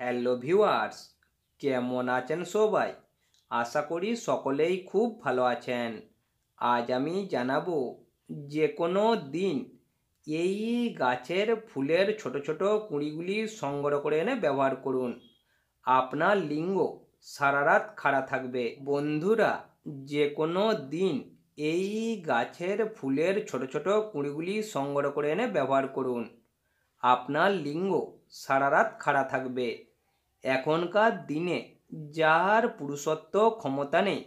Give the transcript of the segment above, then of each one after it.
Hello viewers, কেমন আছেন সবাই? আশা করি সকলেই খুব ভালো আছেন। আজ আমি জানাবো যে কোনো দিন এই গাছের ফুলের ছোট ছোট কুঁড়িগুলি সংগ্রহ করে এনে ব্যবহার করুন। আপনার লিঙ্গ সারা রাত খাড়া থাকবে। বন্ধুরা, যে কোনো দিন এই গাছের ফুলের ছোট ছোট কুঁড়িগুলি সংগ্রহ করে এনে ব্যবহার করুন। আপনার লিঙ্গ সারা রাত খাড়া থাকবে। এখনকার দিনে যার পুরুষত্ব ক্ষমতা নেই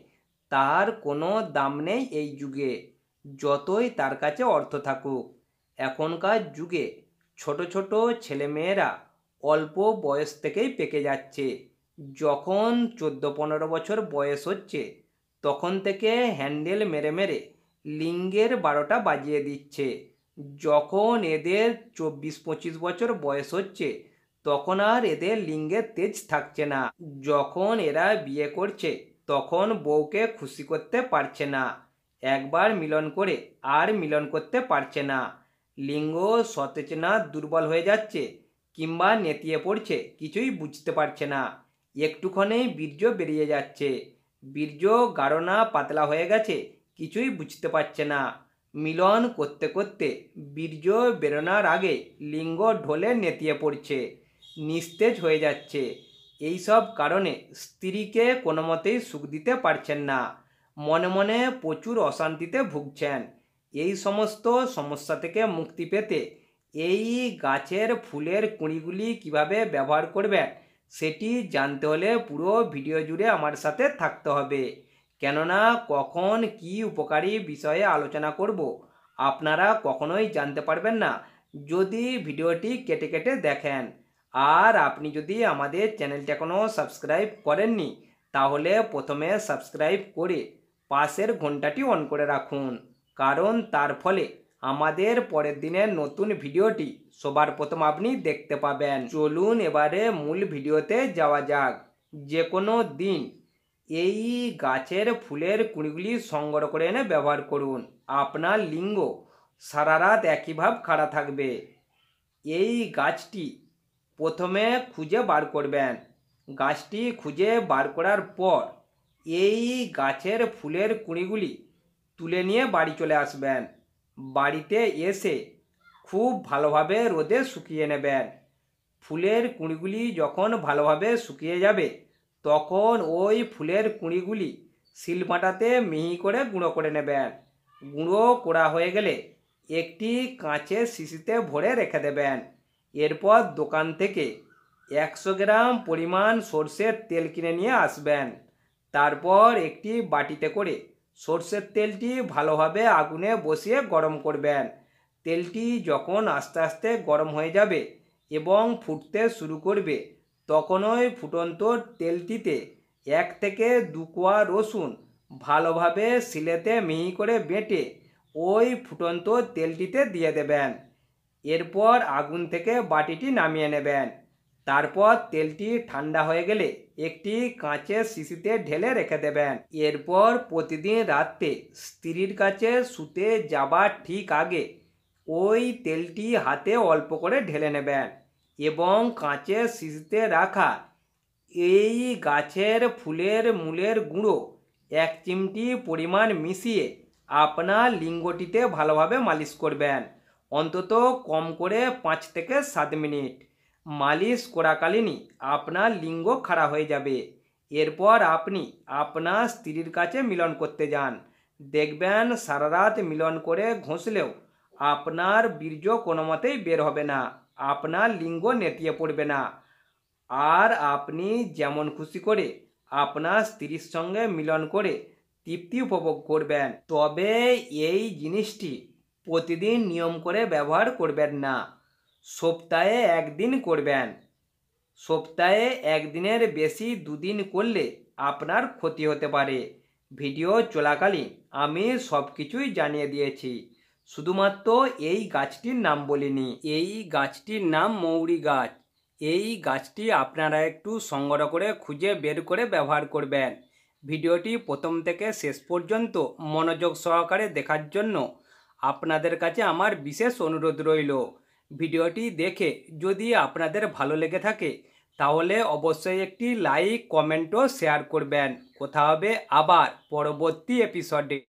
তার কোনো দাম নেই এই যুগে, যতই তার কাছে অর্থ থাকুক। এখনকার যুগে ছোট ছোট ছেলেমেয়েরা অল্প বয়স থেকেই পেকে যাচ্ছে। যখন 14-15 বছর বয়স হচ্ছে তখন থেকে হ্যান্ডেল মেরে মেরে লিঙ্গের 12টা বাজিয়ে দিচ্ছে। যখন এদের 24-25 বছর বয়স হচ্ছে তখন আর এদের লিঙ্গের তেজ থাকছে না। যখন এরা বিয়ে করছে তখন বউকে খুশি করতে পারছে না, একবার মিলন করে আর মিলন করতে পারছে না। লিঙ্গ সতেজ না দুর্বল হয়ে যাচ্ছে কিংবা নেতিয়ে পড়ছে, কিছুই বুঝতে পারছে না। একটুখানেই বীর্য বেরিয়ে যাচ্ছে, বীর্য গাঢ় না পাতলা হয়ে গেছে, কিছুই বুঝতে পারছে না। মিলন করতে করতে বীর্য বেরোনোর আগে লিঙ্গ ঢলে নেতিয়ে পড়ছে, নিস্তেজ হয়ে যাচ্ছে। এইসব কারণে স্ত্রীকে কোনো মতেই সুখ দিতে পারছেন না, মনে মনে প্রচুর অশান্তিতে ভুগছেন। এই সমস্ত সমস্যা থেকে মুক্তি পেতে এই গাছের ফুলের কুঁড়িগুলি কিভাবে ব্যবহার করবেন সেটি জানতে হলে পুরো ভিডিও জুড়ে আমার সাথে থাকতে হবে। কেননা কখন কি উপকারী বিষয়ে আলোচনা করব আপনারা কখনোই জানতে পারবেন না যদি ভিডিওটি কেটে কেটে দেখেন। আর আপনি যদি আমাদের চ্যানেলটি এখনও সাবস্ক্রাইব করেননি তাহলে প্রথমে সাবস্ক্রাইব করে পাশের ঘন্টাটি অন করে রাখুন, কারণ তার ফলে আমাদের পরের দিনের নতুন ভিডিওটি সবার প্রথম আপনি দেখতে পাবেন। চলুন এবারে মূল ভিডিওতে যাওয়া যাক। যে কোনো দিন এই গাছের ফুলের কুঁড়িগুলি সংগ্রহ করে এনে ব্যবহার করুন। আপনার লিঙ্গ সারা রাত একই ভাব খাড়া থাকবে। এই গাছটি প্রথমে খুঁজে বার করবেন। গাছটি খুঁজে বার করার পর এই গাছের ফুলের কুঁড়িগুলি তুলে নিয়ে বাড়ি চলে আসবেন। বাড়িতে এসে খুব ভালোভাবে রোদে শুকিয়ে নেবেন। ফুলের কুঁড়িগুলি যখন ভালোভাবে শুকিয়ে যাবে তখন ওই ফুলের কুঁড়িগুলি শিলপাটাতে মিহি করে গুঁড়ো করে নেবেন। গুঁড়ো করা হয়ে গেলে একটি কাঁচের শিশিতে ভরে রেখে দেবেন। এরপর দোকান থেকে 100 গ্রাম পরিমাণ সর্ষের তেল কিনে নিয়ে আসবেন। তারপর একটি বাটিতে করে সর্ষের তেলটি ভালোভাবে আগুনে বসিয়ে গরম করবেন। তেলটি যখন আস্তে আস্তে গরম হয়ে যাবে এবং ফুটতে শুরু করবে তখন ওই ফুটন্ত তেলটিতে 1 থেকে 2 কোয়া রসুন ভালোভাবে শিলেতে মিহি করে বেটে ওই ফুটন্ত তেলটিতে দিয়ে দেবেন। এরপর আগুন থেকে বাটিটি নামিয়ে নেবেন। তারপর তেলটি ঠান্ডা হয়ে গেলে একটি কাঁচের শিশিতে ঢেলে রেখে দেবেন। এরপর প্রতিদিন রাতে স্ত্রীর কাছে শুতে যাবার ঠিক আগে ওই তেলটি হাতে অল্প করে ঢেলে নেবেন এবং কাঁচের শিশিতে রাখা এই গাছের ফুলের মূলের গুঁড়ো 1 চিমটি পরিমাণ মিশিয়ে আপনার লিঙ্গটিতে ভালোভাবে মালিশ করবেন, অন্তত কম করে 5 থেকে 7 মিনিট। মালিশ করাকালীনই আপনার লিঙ্গ খাড়া হয়ে যাবে। এরপর আপনি আপনার স্ত্রীর কাছে মিলন করতে যান। দেখবেন সারা রাত মিলন করে ঘষলেও আপনার বীর্য কোনো মতেই বের হবে না, আপনার লিঙ্গ নেতিয়ে পড়বে না। আর আপনি যেমন খুশি করে আপনার স্ত্রীর সঙ্গে মিলন করে তৃপ্তি উপভোগ করবেন। তবে এই জিনিসটি প্রতিদিন নিয়ম করে ব্যবহার করবেন না, সপ্তাহে 1 দিন করবেন। সপ্তাহে 1 দিনের বেশি 2 দিন করলে আপনার ক্ষতি হতে পারে। ভিডিও চলাকালীন আমি সব কিছুই জানিয়ে দিয়েছি, শুধুমাত্র এই গাছটির নাম বলিনি। এই গাছটির নাম মৌরি গাছ। এই গাছটি আপনারা একটু সংগ্রহ করে খুঁজে বের করে ব্যবহার করবেন। ভিডিওটি প্রথম থেকে শেষ পর্যন্ত মনোযোগ সহকারে দেখার জন্য আপনাদের কাছে আমার বিশেষ অনুরোধ রইল। ভিডিওটি দেখে যদি আপনাদের ভালো লেগে থাকে তাহলে অবশ্যই একটি লাইক কমেন্ট ও শেয়ার করবেন। কথা হবে আবার পরবর্তী এপিসোডে।